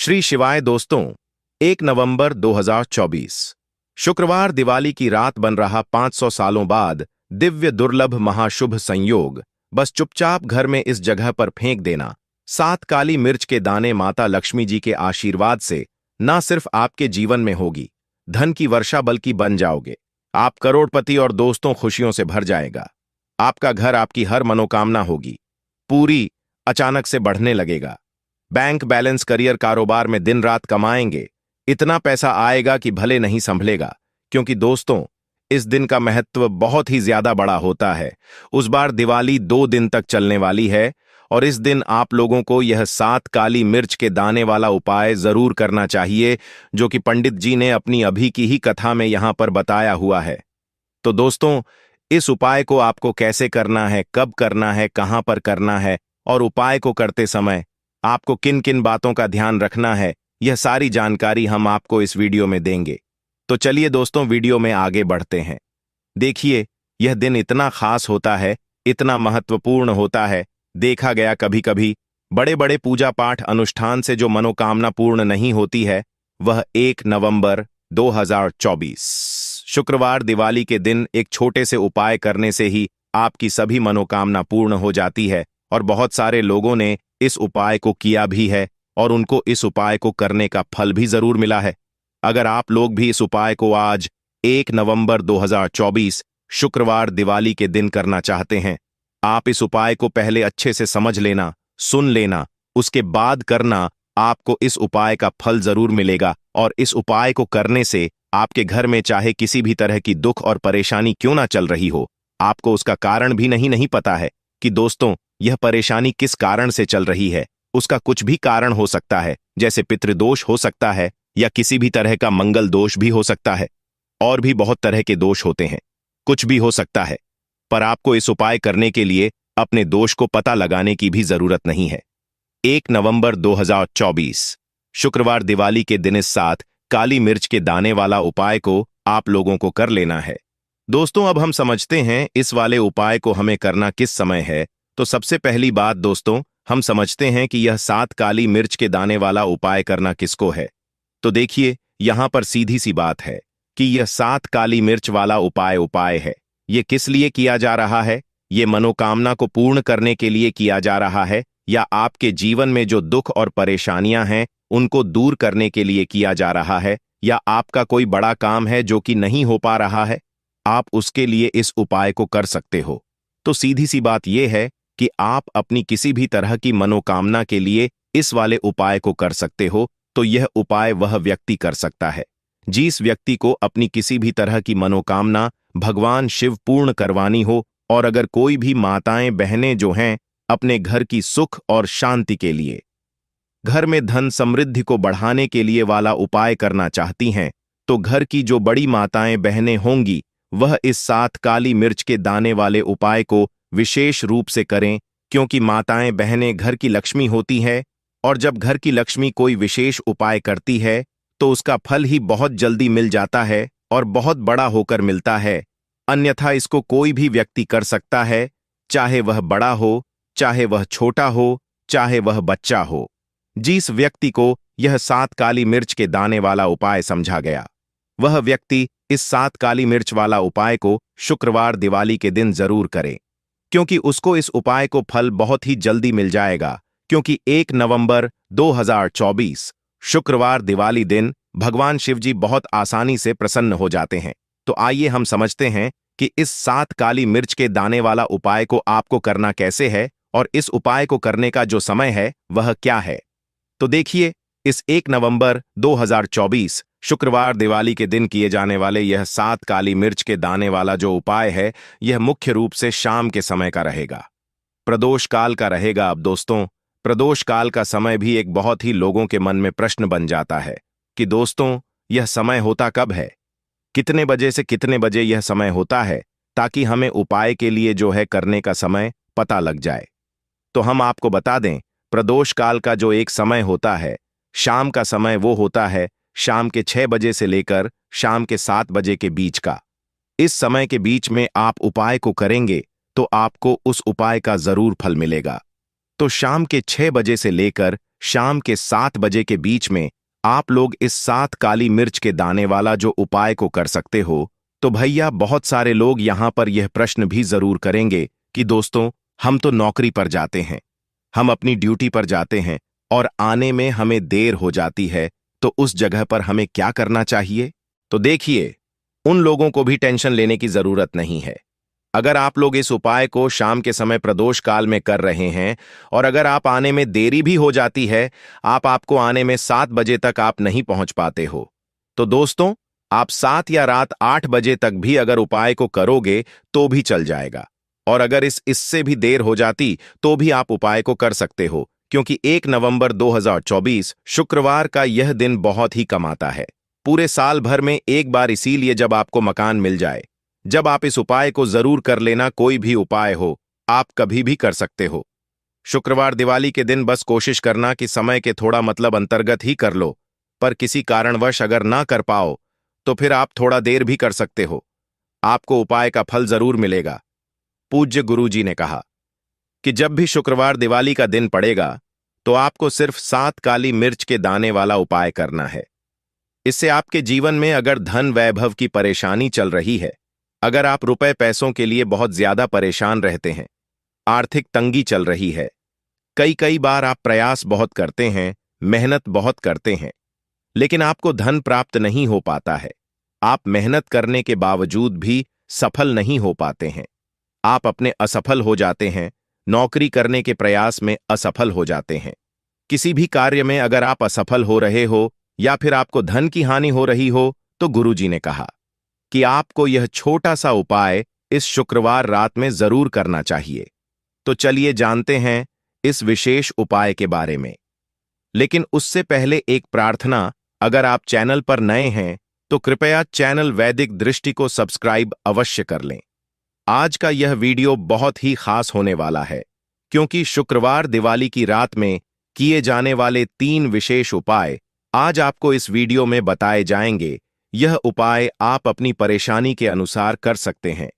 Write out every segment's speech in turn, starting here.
श्री शिवाय दोस्तों, 1 नवंबर 2024 शुक्रवार दिवाली की रात बन रहा 500 सालों बाद दिव्य दुर्लभ महाशुभ संयोग। बस चुपचाप घर में इस जगह पर फेंक देना। 7 काली मिर्च के दाने माता लक्ष्मी जी के आशीर्वाद से न सिर्फ आपके जीवन में होगी धन की वर्षा बल्कि बन जाओगे आप करोड़पति और दोस्तों खुशियों से भर जाएगा। आपका घर आपकी हर मनोकामना होगी पूरी अचानक से बढ़ने लगेगा। बैंक बैलेंस करियर कारोबार में दिन रात कमाएंगे। इतना पैसा आएगा कि भले नहीं संभलेगा, क्योंकि दोस्तों इस दिन का महत्व बहुत ही ज्यादा बड़ा होता है। उस बार दिवाली 2 दिन तक चलने वाली है और इस दिन आप लोगों को यह 7 काली मिर्च के दाने वाला उपाय जरूर करना चाहिए, जो कि पंडित जी ने अपनी अभी की ही कथा में यहां पर बताया हुआ है। तो दोस्तों, इस उपाय को आपको कैसे करना है, कब करना है, कहां पर करना है और उपाय को करते समय आपको किन किन बातों का ध्यान रखना है, यह सारी जानकारी हम आपको इस वीडियो में देंगे। तो चलिए दोस्तों, वीडियो में आगे बढ़ते हैं। देखिए, यह दिन इतना खास होता है, इतना महत्वपूर्ण होता है। देखा गया कभी कभी बड़े बड़े पूजा पाठ अनुष्ठान से जो मनोकामना पूर्ण नहीं होती है, वह 1 नवंबर 2024 शुक्रवार दिवाली के दिन एक छोटे से उपाय करने से ही आपकी सभी मनोकामना पूर्ण हो जाती है। और बहुत सारे लोगों ने इस उपाय को किया भी है और उनको इस उपाय को करने का फल भी जरूर मिला है। अगर आप लोग भी इस उपाय को आज 1 नवंबर 2024 शुक्रवार दिवाली के दिन करना चाहते हैं, आप इस उपाय को पहले अच्छे से समझ लेना, सुन लेना, उसके बाद करना। आपको इस उपाय का फल जरूर मिलेगा और इस उपाय को करने से आपके घर में चाहे किसी भी तरह की दुख और परेशानी क्यों ना चल रही हो, आपको उसका कारण भी नहीं पता है कि दोस्तों यह परेशानी किस कारण से चल रही है। उसका कुछ भी कारण हो सकता है, जैसे पितृदोष हो सकता है या किसी भी तरह का मंगल दोष भी हो सकता है। और भी बहुत तरह के दोष होते हैं, कुछ भी हो सकता है। पर आपको इस उपाय करने के लिए अपने दोष को पता लगाने की भी जरूरत नहीं है। 1 नवंबर 2024 शुक्रवार दिवाली के दिन इस 7 काली मिर्च के दाने वाला उपाय को आप लोगों को कर लेना है। दोस्तों, अब हम समझते हैं इस वाले उपाय को हमें करना किस समय है। तो सबसे पहली बात दोस्तों, हम समझते हैं कि यह 7 काली मिर्च के दाने वाला उपाय करना किसको है। तो देखिए, यहां पर सीधी सी बात है कि यह 7 काली मिर्च वाला उपाय है। ये किस लिए किया जा रहा है? ये मनोकामना को पूर्ण करने के लिए किया जा रहा है, या आपके जीवन में जो दुख और परेशानियां हैं उनको दूर करने के लिए किया जा रहा है, या आपका कोई बड़ा काम है जो कि नहीं हो पा रहा है, आप उसके लिए इस उपाय को कर सकते हो। तो सीधी सी बात यह है कि आप अपनी किसी भी तरह की मनोकामना के लिए इस वाले उपाय को कर सकते हो। तो यह उपाय वह व्यक्ति कर सकता है जिस व्यक्ति को अपनी किसी भी तरह की मनोकामना भगवान शिव पूर्ण करवानी हो, और अगर कोई भी माताएं बहनें जो हैं अपने घर की सुख और शांति के लिए, घर में धन समृद्धि को बढ़ाने के लिए वाला उपाय करना चाहती हैं, तो घर की जो बड़ी माताएं बहनें होंगी वह इस 7 काली मिर्च के दाने वाले उपाय को विशेष रूप से करें, क्योंकि माताएं बहनें घर की लक्ष्मी होती हैं और जब घर की लक्ष्मी कोई विशेष उपाय करती है तो उसका फल ही बहुत जल्दी मिल जाता है और बहुत बड़ा होकर मिलता है। अन्यथा इसको कोई भी व्यक्ति कर सकता है, चाहे वह बड़ा हो, चाहे वह छोटा हो, चाहे वह बच्चा हो। जिस व्यक्ति को यह 7 काली मिर्च के दाने वाला उपाय समझा गया, वह व्यक्ति इस 7 काली मिर्च वाला उपाय को शुक्रवार दिवाली के दिन जरूर करे, क्योंकि उसको इस उपाय को फल बहुत ही जल्दी मिल जाएगा। क्योंकि 1 नवंबर 2024 शुक्रवार दिवाली दिन भगवान शिव जी बहुत आसानी से प्रसन्न हो जाते हैं। तो आइए हम समझते हैं कि इस 7 काली मिर्च के दाने वाला उपाय को आपको करना कैसे है और इस उपाय को करने का जो समय है वह क्या है। तो देखिए, इस 1 नवंबर 2024 शुक्रवार दिवाली के दिन किए जाने वाले यह 7 काली मिर्च के दाने वाला जो उपाय है, यह मुख्य रूप से शाम के समय का रहेगा, प्रदोष काल का रहेगा। अब दोस्तों, प्रदोष काल का समय भी एक बहुत ही लोगों के मन में प्रश्न बन जाता है कि दोस्तों यह समय होता कब है, कितने बजे से कितने बजे यह समय होता है, ताकि हमें उपाय के लिए जो है करने का समय पता लग जाए। तो हम आपको बता दें, प्रदोष काल का जो एक समय होता है, शाम का समय, वो होता है शाम के 6 बजे से लेकर शाम के 7 बजे के बीच का। इस समय के बीच में आप उपाय को करेंगे तो आपको उस उपाय का जरूर फल मिलेगा। तो शाम के 6 बजे से लेकर शाम के 7 बजे के बीच में आप लोग इस 7 काली मिर्च के दाने वाला जो उपाय को कर सकते हो, तो भैया बहुत सारे लोग यहां पर यह प्रश्न भी जरूर करेंगे कि दोस्तों, हम तो नौकरी पर जाते हैं, हम अपनी ड्यूटी पर जाते हैं और आने में हमें देर हो जाती है, तो उस जगह पर हमें क्या करना चाहिए? तो देखिए, उन लोगों को भी टेंशन लेने की जरूरत नहीं है। अगर आप लोग इस उपाय को शाम के समय प्रदोष काल में कर रहे हैं और अगर आप आने में देरी भी हो जाती है, आपको आने में 7 बजे तक आप नहीं पहुंच पाते हो, तो दोस्तों, आप 7 या रात 8 बजे तक भी अगर उपाय को करोगे तो भी चल जाएगा। और अगर इससे भी देर हो जाती तो भी आप उपाय को कर सकते हो, क्योंकि 1 नवंबर 2024 शुक्रवार का यह दिन बहुत ही कम आता है। पूरे साल भर में एक बार, इसीलिए जब आपको मकान मिल जाए, जब आप इस उपाय को जरूर कर लेना। कोई भी उपाय हो, आप कभी भी कर सकते हो। शुक्रवार दिवाली के दिन बस कोशिश करना कि समय के थोड़ा मतलब अंतर्गत ही कर लो, पर किसी कारणवश अगर ना कर पाओ तो फिर आप थोड़ा देर भी कर सकते हो, आपको उपाय का फल जरूर मिलेगा। पूज्य गुरुजी ने कहा कि जब भी शुक्रवार दिवाली का दिन पड़ेगा तो आपको सिर्फ 7 काली मिर्च के दाने वाला उपाय करना है। इससे आपके जीवन में अगर धन वैभव की परेशानी चल रही है, अगर आप रुपए पैसों के लिए बहुत ज्यादा परेशान रहते हैं, आर्थिक तंगी चल रही है, कई बार आप प्रयास बहुत करते हैं, मेहनत बहुत करते हैं, लेकिन आपको धन प्राप्त नहीं हो पाता है, आप मेहनत करने के बावजूद भी सफल नहीं हो पाते हैं, आप अपने असफल हो जाते हैं, नौकरी करने के प्रयास में असफल हो जाते हैं, किसी भी कार्य में अगर आप असफल हो रहे हो या फिर आपको धन की हानि हो रही हो, तो गुरुजी ने कहा कि आपको यह छोटा सा उपाय इस शुक्रवार रात में जरूर करना चाहिए। तो चलिए जानते हैं इस विशेष उपाय के बारे में। लेकिन उससे पहले एक प्रार्थना, अगर आप चैनल पर नए हैं तो कृपया चैनल वैदिक दृष्टि को सब्सक्राइब अवश्य कर लें। आज का यह वीडियो बहुत ही खास होने वाला है, क्योंकि शुक्रवार दिवाली की रात में किए जाने वाले 3 विशेष उपाय आज आपको इस वीडियो में बताए जाएंगे। यह उपाय आप अपनी परेशानी के अनुसार कर सकते हैं।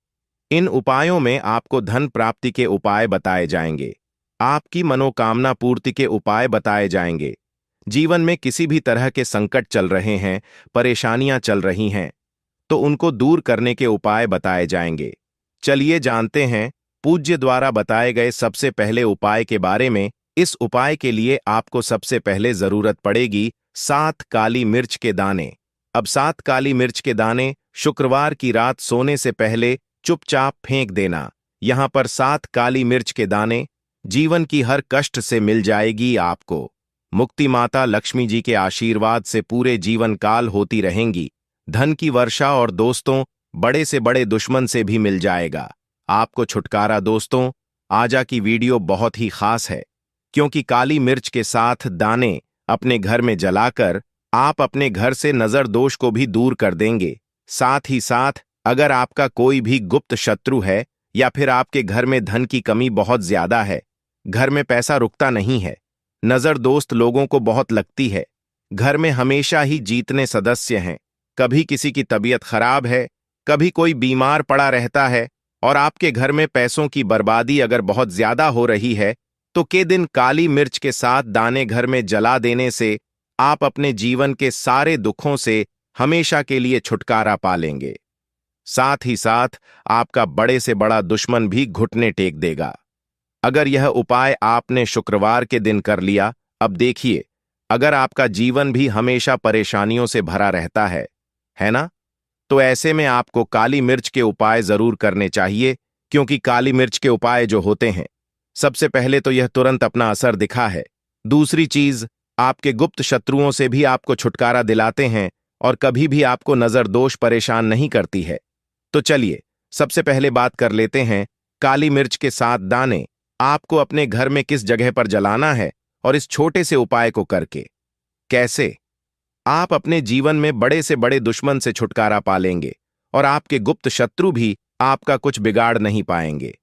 इन उपायों में आपको धन प्राप्ति के उपाय बताए जाएंगे, आपकी मनोकामना पूर्ति के उपाय बताए जाएंगे। जीवन में किसी भी तरह के संकट चल रहे हैं, परेशानियां चल रही हैं, तो उनको दूर करने के उपाय बताए जाएंगे। चलिए जानते हैं पूज्य द्वारा बताए गए सबसे पहले उपाय के बारे में। इस उपाय के लिए आपको सबसे पहले जरूरत पड़ेगी 7 काली मिर्च के दाने। अब 7 काली मिर्च के दाने शुक्रवार की रात सोने से पहले चुपचाप फेंक देना। यहां पर 7 काली मिर्च के दाने जीवन की हर कष्ट से मिल जाएगी आपको। मुक्ति माता लक्ष्मी जी के आशीर्वाद से पूरे जीवन काल होती रहेंगी। धन की वर्षा और दोस्तों, बड़े से बड़े दुश्मन से भी मिल जाएगा आपको छुटकारा। दोस्तों, आजा की वीडियो बहुत ही खास है, क्योंकि काली मिर्च के साथ दाने अपने घर में जलाकर आप अपने घर से नजर दोष को भी दूर कर देंगे। साथ ही साथ अगर आपका कोई भी गुप्त शत्रु है या फिर आपके घर में धन की कमी बहुत ज्यादा है, घर में पैसा रुकता नहीं है, नजर दोस्त लोगों को बहुत लगती है, घर में हमेशा ही जीतने सदस्य हैं, कभी किसी की तबीयत खराब है, कभी कोई बीमार पड़ा रहता है और आपके घर में पैसों की बर्बादी अगर बहुत ज्यादा हो रही है, तो के दिन काली मिर्च के साथ दाने घर में जला देने से आप अपने जीवन के सारे दुखों से हमेशा के लिए छुटकारा पा लेंगे। साथ ही साथ आपका बड़े से बड़ा दुश्मन भी घुटने टेक देगा। अगर यह उपाय आपने शुक्रवार के दिन कर लिया, अब देखिए, अगर आपका जीवन भी हमेशा परेशानियों से भरा रहता है ना, तो ऐसे में आपको काली मिर्च के उपाय जरूर करने चाहिए, क्योंकि काली मिर्च के उपाय जो होते हैं, सबसे पहले तो यह तुरंत अपना असर दिखा है। दूसरी चीज, आपके गुप्त शत्रुओं से भी आपको छुटकारा दिलाते हैं और कभी भी आपको नजर दोष परेशान नहीं करती है। तो चलिए सबसे पहले बात कर लेते हैं काली मिर्च के 7 दाने आपको अपने घर में किस जगह पर जलाना है और इस छोटे से उपाय को करके कैसे आप अपने जीवन में बड़े से बड़े दुश्मन से छुटकारा पा लेंगे और आपके गुप्त शत्रु भी आपका कुछ बिगाड़ नहीं पाएंगे।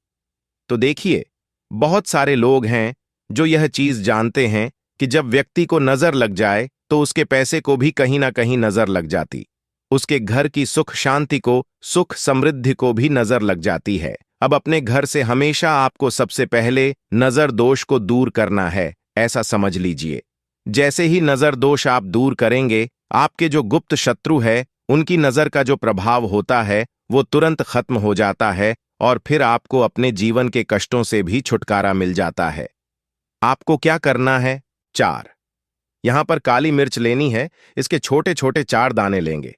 तो देखिए, बहुत सारे लोग हैं जो यह चीज जानते हैं कि जब व्यक्ति को नजर लग जाए तो उसके पैसे को भी कहीं ना कहीं नजर लग जाती, उसके घर की सुख शांति को, सुख समृद्धि को भी नजर लग जाती है। अब अपने घर से हमेशा आपको सबसे पहले नजर दोष को दूर करना है, ऐसा समझ लीजिए। जैसे ही नजर दोष आप दूर करेंगे, आपके जो गुप्त शत्रु है उनकी नजर का जो प्रभाव होता है वो तुरंत खत्म हो जाता है और फिर आपको अपने जीवन के कष्टों से भी छुटकारा मिल जाता है। आपको क्या करना है? 4 यहां पर काली मिर्च लेनी है। इसके छोटे छोटे 4 दाने लेंगे,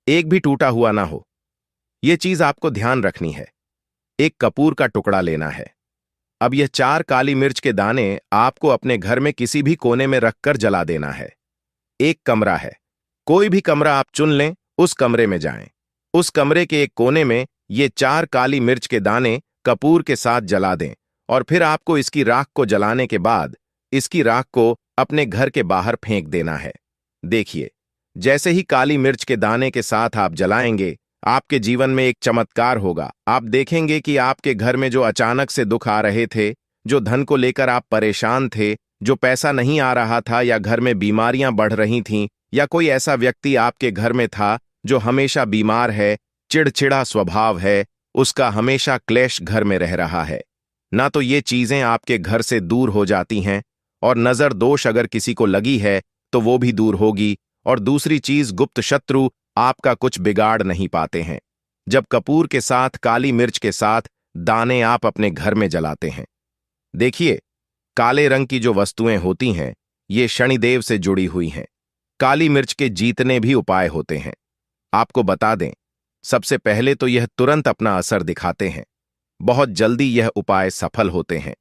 एक भी टूटा हुआ ना हो। यह चीज आपको ध्यान रखनी है। एक कपूर का टुकड़ा लेना है। अब यह 4 काली मिर्च के दाने आपको अपने घर में किसी भी कोने में रखकर जला देना है। एक कमरा है, कोई भी कमरा आप चुन लें, उस कमरे में जाएं। उस कमरे के एक कोने में ये 4 काली मिर्च के दाने कपूर के साथ जला दें और फिर आपको इसकी राख को जलाने के बाद इसकी राख को अपने घर के बाहर फेंक देना है। देखिए, जैसे ही काली मिर्च के दाने के साथ आप जलाएंगे, आपके जीवन में एक चमत्कार होगा। आप देखेंगे कि आपके घर में जो अचानक से दुख आ रहे थे, जो धन को लेकर आप परेशान थे, जो पैसा नहीं आ रहा था या घर में बीमारियां बढ़ रही थीं, या कोई ऐसा व्यक्ति आपके घर में था जो हमेशा बीमार है, चिड़चिड़ा स्वभाव है, उसका हमेशा क्लेश घर में रह रहा है, ना तो ये चीजें आपके घर से दूर हो जाती हैं और नजर दोष अगर किसी को लगी है तो वो भी दूर होगी। और दूसरी चीज, गुप्त शत्रु आपका कुछ बिगाड़ नहीं पाते हैं। जब कपूर के साथ काली मिर्च के साथ दाने आप अपने घर में जलाते हैं, देखिए, काले रंग की जो वस्तुएं होती हैं ये शनिदेव से जुड़ी हुई हैं। काली मिर्च के जीतने भी उपाय होते हैं। आपको बता दें, सबसे पहले तो यह तुरंत अपना असर दिखाते हैं, बहुत जल्दी यह उपाय सफल होते हैं।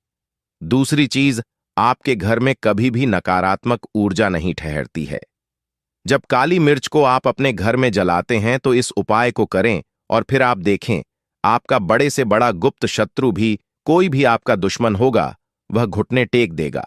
दूसरी चीज, आपके घर में कभी भी नकारात्मक ऊर्जा नहीं ठहरती है। जब काली मिर्च को आप अपने घर में जलाते हैं तो इस उपाय को करें और फिर आप देखें, आपका बड़े से बड़ा गुप्त शत्रु भी, कोई भी आपका दुश्मन होगा, वह घुटने टेक देगा।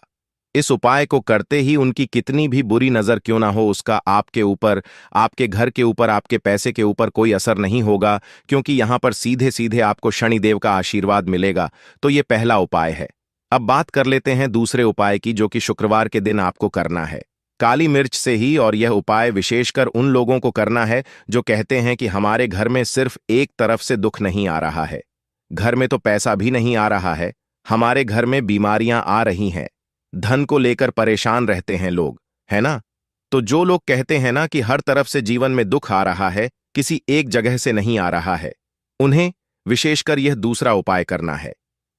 इस उपाय को करते ही उनकी कितनी भी बुरी नजर क्यों ना हो, उसका आपके ऊपर, आपके घर के ऊपर, आपके पैसे के ऊपर कोई असर नहीं होगा, क्योंकि यहां पर सीधे सीधे आपको शनिदेव का आशीर्वाद मिलेगा। तो ये पहला उपाय है। अब बात कर लेते हैं दूसरे उपाय की, जो कि शुक्रवार के दिन आपको करना है काली मिर्च से ही। और यह उपाय विशेषकर उन लोगों को करना है जो कहते हैं कि हमारे घर में सिर्फ एक तरफ से दुख नहीं आ रहा है, घर में तो पैसा भी नहीं आ रहा है, हमारे घर में बीमारियां आ रही हैं, धन को लेकर परेशान रहते हैं लोग, है ना? तो जो लोग कहते हैं ना कि हर तरफ से जीवन में दुख आ रहा है, किसी एक जगह से नहीं आ रहा है, उन्हें विशेषकर यह दूसरा उपाय करना है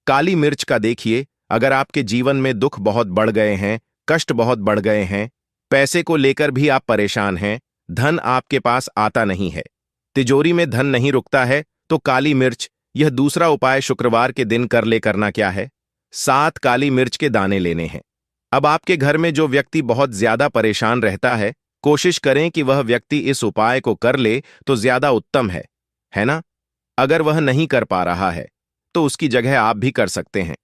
काली मिर्च का। देखिए, अगर आपके जीवन में दुख बहुत बढ़ गए हैं, कष्ट बहुत बढ़ गए हैं, पैसे को लेकर भी आप परेशान हैं, धन आपके पास आता नहीं है, तिजोरी में धन नहीं रुकता है, तो काली मिर्च, यह दूसरा उपाय शुक्रवार के दिन करना क्या है? 7 काली मिर्च के दाने लेने हैं। अब आपके घर में जो व्यक्ति बहुत ज्यादा परेशान रहता है, कोशिश करें कि वह व्यक्ति इस उपाय को कर ले तो ज्यादा उत्तम है ना? अगर वह नहीं कर पा रहा है तो उसकी जगह आप भी कर सकते हैं।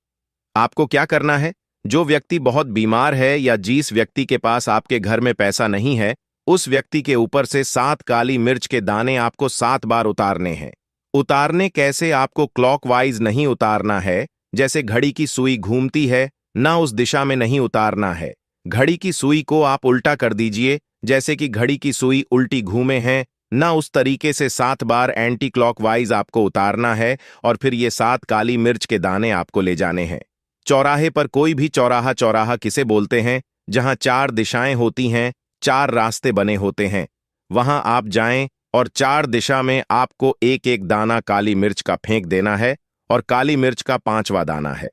आपको क्या करना है? जो व्यक्ति बहुत बीमार है या जिस व्यक्ति के पास आपके घर में पैसा नहीं है, उस व्यक्ति के ऊपर से 7 काली मिर्च के दाने आपको 7 बार उतारने हैं। उतारने कैसे? आपको क्लॉकवाइज नहीं उतारना है, जैसे घड़ी की सुई घूमती है ना, उस दिशा में नहीं उतारना है। घड़ी की सुई को आप उल्टा कर दीजिए, जैसे कि घड़ी की सुई उल्टी घूमे हैं ना, उस तरीके से 7 बार एंटी क्लॉकवाइज आपको उतारना है। और फिर ये 7 काली मिर्च के दाने आपको ले जाने हैं चौराहे पर। कोई भी चौराहा, चौराहा किसे बोलते हैं? जहां 4 दिशाएं होती हैं, 4 रास्ते बने होते हैं, वहां आप जाएं और 4 दिशा में आपको एक एक दाना काली मिर्च का फेंक देना है। और काली मिर्च का 5वां दाना है,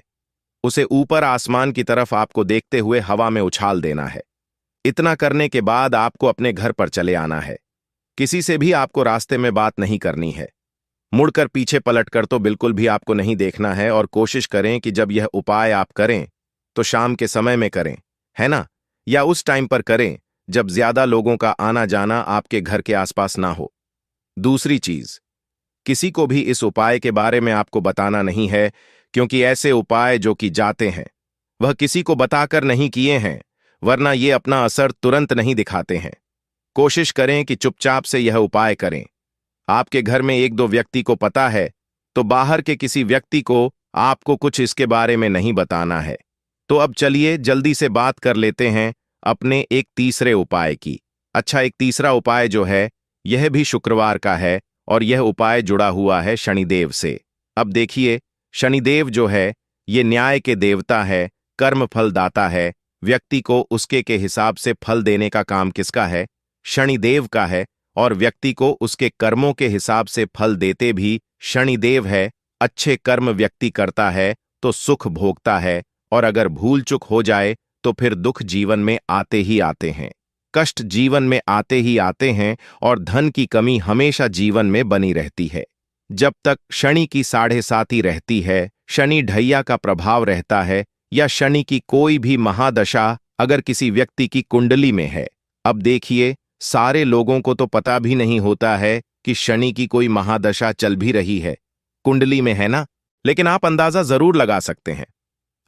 उसे ऊपर आसमान की तरफ आपको देखते हुए हवा में उछाल देना है। इतना करने के बाद आपको अपने घर पर चले आना है। किसी से भी आपको रास्ते में बात नहीं करनी है, मुड़कर पीछे पलटकर तो बिल्कुल भी आपको नहीं देखना है। और कोशिश करें कि जब यह उपाय आप करें तो शाम के समय में करें, है ना? या उस टाइम पर करें जब ज्यादा लोगों का आना जाना आपके घर के आसपास ना हो। दूसरी चीज, किसी को भी इस उपाय के बारे में आपको बताना नहीं है, क्योंकि ऐसे उपाय जो कि जाते हैं वह किसी को बताकर नहीं किए हैं, वरना ये अपना असर तुरंत नहीं दिखाते हैं। कोशिश करें कि चुपचाप से यह उपाय करें। आपके घर में 1-2 व्यक्ति को पता है तो बाहर के किसी व्यक्ति को आपको कुछ इसके बारे में नहीं बताना है। तो अब चलिए जल्दी से बात कर लेते हैं अपने एक तीसरे उपाय की। अच्छा, एक तीसरा उपाय जो है यह भी शुक्रवार का है और यह उपाय जुड़ा हुआ है शनिदेव से। अब देखिए, शनिदेव जो है ये न्याय के देवता है, कर्म फल दाता है, व्यक्ति को उसके के हिसाब से फल देने का काम किसका है? शनिदेव का है। और व्यक्ति को उसके कर्मों के हिसाब से फल देते भी शनिदेव है। अच्छे कर्म व्यक्ति करता है तो सुख भोगता है, और अगर भूल चूक हो जाए तो फिर दुख जीवन में आते ही आते हैं, कष्ट जीवन में आते ही आते हैं, और धन की कमी हमेशा जीवन में बनी रहती है। जब तक शनि की 7.5 रहती है, शनि ढैया का प्रभाव रहता है, या शनि की कोई भी महादशा अगर किसी व्यक्ति की कुंडली में है। अब देखिए, सारे लोगों को तो पता भी नहीं होता है कि शनि की कोई महादशा चल भी रही है, कुंडली में है ना, लेकिन आप अंदाजा जरूर लगा सकते हैं।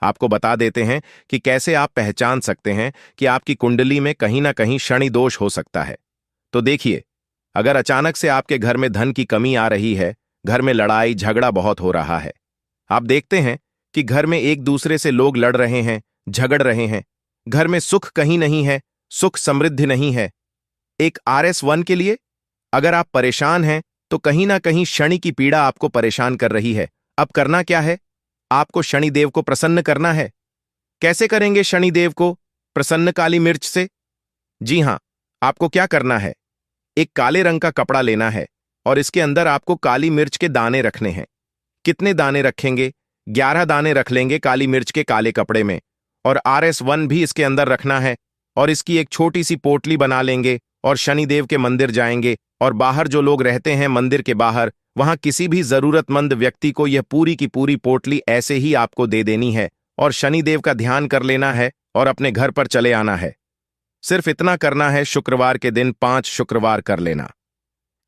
आपको बता देते हैं कि कैसे आप पहचान सकते हैं कि आपकी कुंडली में कहीं ना कहीं शनि दोष हो सकता है। तो देखिए, अगर अचानक से आपके घर में धन की कमी आ रही है, घर में लड़ाई झगड़ा बहुत हो रहा है, आप देखते हैं कि घर में एक दूसरे से लोग लड़ रहे हैं, झगड़ रहे हैं, घर में सुख कहीं नहीं है, सुख समृद्धि नहीं है। एक RS1 के लिए अगर आप परेशान हैं तो कहीं ना कहीं शनि की पीड़ा आपको परेशान कर रही है। अब करना क्या है? आपको शनिदेव को प्रसन्न करना है। कैसे करेंगे शनिदेव को प्रसन्न? काली मिर्च से। जी हां, आपको क्या करना है, एक काले रंग का कपड़ा लेना है और इसके अंदर आपको काली मिर्च के दाने रखने हैं। कितने दाने रखेंगे? 11 दाने रख लेंगे काली मिर्च के काले कपड़े में, और RS1 भी इसके अंदर रखना है, और इसकी एक छोटी सी पोटली बना लेंगे और शनिदेव के मंदिर जाएंगे, और बाहर जो लोग रहते हैं मंदिर के बाहर, वहां किसी भी जरूरतमंद व्यक्ति को यह पूरी की पूरी पोटली ऐसे ही आपको दे देनी है, और शनिदेव का ध्यान कर लेना है और अपने घर पर चले आना है। सिर्फ इतना करना है, शुक्रवार के दिन 5 शुक्रवार कर लेना।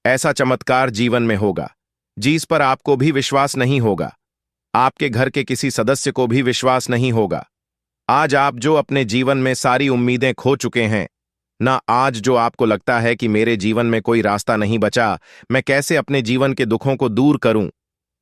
ऐसा चमत्कार जीवन में होगा जिस पर आपको भी विश्वास नहीं होगा, आपके घर के किसी सदस्य को भी विश्वास नहीं होगा। आज आप जो अपने जीवन में सारी उम्मीदें खो चुके हैं ना, आज जो आपको लगता है कि मेरे जीवन में कोई रास्ता नहीं बचा, मैं कैसे अपने जीवन के दुखों को दूर करूं,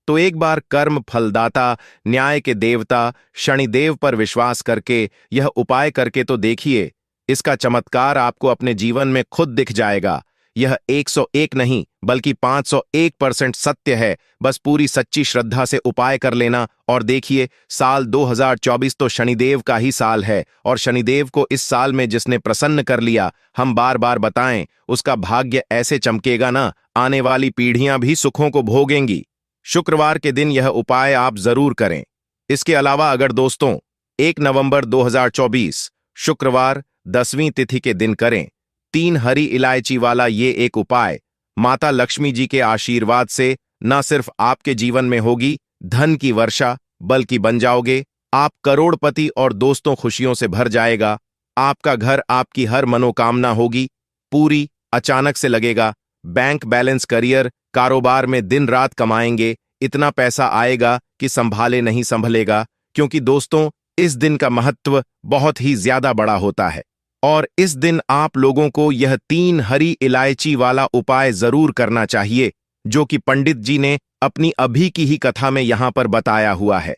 तो एक बार कर्म फलदाता, न्याय के देवता शनिदेव पर विश्वास करके यह उपाय करके तो देखिए। इसका चमत्कार आपको अपने जीवन में खुद दिख जाएगा। यह 101 नहीं बल्कि 501% सत्य है। बस पूरी सच्ची श्रद्धा से उपाय कर लेना, और देखिए, साल 2024 तो शनिदेव का ही साल है, और शनिदेव को इस साल में जिसने प्रसन्न कर लिया, हम बार बार बताएं, उसका भाग्य ऐसे चमकेगा ना, आने वाली पीढ़ियां भी सुखों को भोगेंगी। शुक्रवार के दिन यह उपाय आप जरूर करें। इसके अलावा अगर दोस्तों 1 नवंबर 2024 शुक्रवार 10वीं तिथि के दिन करें 3 हरी इलायची वाला ये एक उपाय, माता लक्ष्मी जी के आशीर्वाद से न सिर्फ आपके जीवन में होगी धन की वर्षा, बल्कि बन जाओगे आप करोड़पति, और दोस्तों खुशियों से भर जाएगा। आपका घर, आपकी हर मनोकामना होगी पूरी। अचानक से लगेगा बैंक बैलेंस, करियर, कारोबार में दिन रात कमाएंगे, इतना पैसा आएगा कि संभाले नहीं संभलेगा। क्योंकि दोस्तों, इस दिन का महत्व बहुत ही ज्यादा बड़ा होता है, और इस दिन आप लोगों को यह 3 हरी इलायची वाला उपाय जरूर करना चाहिए, जो कि पंडित जी ने अपनी अभी की ही कथा में यहां पर बताया हुआ है।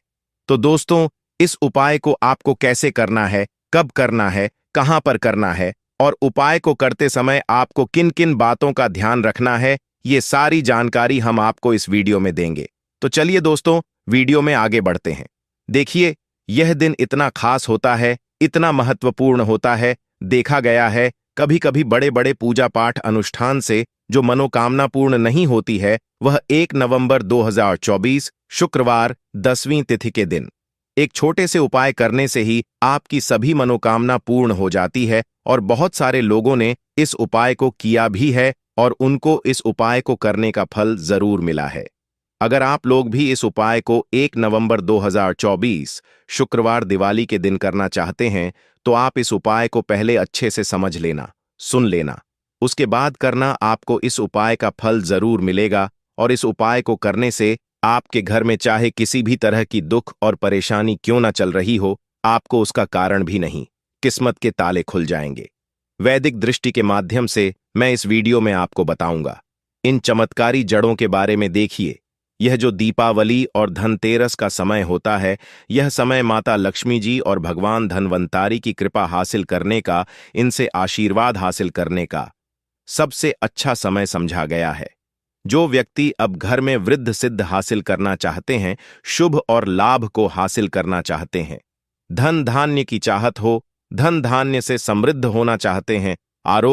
तो दोस्तों, इस उपाय को आपको कैसे करना है, कब करना है, कहां पर करना है, और उपाय को करते समय आपको किन किन बातों का ध्यान रखना है, ये सारी जानकारी हम आपको इस वीडियो में देंगे। तो चलिए दोस्तों, वीडियो में आगे बढ़ते हैं। देखिए, यह दिन इतना खास होता है, इतना महत्वपूर्ण होता है। देखा गया है कभी कभी बड़े बड़े पूजा पाठ अनुष्ठान से जो मनोकामना पूर्ण नहीं होती है, वह 1 नवंबर 2024 शुक्रवार 10वीं तिथि के दिन एक छोटे से उपाय करने से ही आपकी सभी मनोकामना पूर्ण हो जाती है। और बहुत सारे लोगों ने इस उपाय को किया भी है, और उनको इस उपाय को करने का फल जरूर मिला है। अगर आप लोग भी इस उपाय को 1 नवंबर 2024 शुक्रवार दिवाली के दिन करना चाहते हैं, तो आप इस उपाय को पहले अच्छे से समझ लेना, सुन लेना, उसके बाद करना। आपको इस उपाय का फल जरूर मिलेगा, और इस उपाय को करने से आपके घर में चाहे किसी भी तरह की दुख और परेशानी क्यों ना चल रही हो, आपको उसका कारण भी नहीं, किस्मत के ताले खुल जाएंगे। वैदिक दृष्टि के माध्यम से मैं इस वीडियो में आपको बताऊंगा इन चमत्कारी जड़ों के बारे में। देखिए, यह जो दीपावली और धनतेरस का समय होता है, यह समय माता लक्ष्मी जी और भगवान धनवंतारी की कृपा हासिल करने का, इनसे आशीर्वाद हासिल करने का सबसे अच्छा समय समझा गया है। जो व्यक्ति अब घर में वृद्ध सिद्ध हासिल करना चाहते हैं, शुभ और लाभ को हासिल करना चाहते हैं, धन धान्य की चाहत हो, धन धान्य से समृद्ध होना चाहते हैं, आरोग्य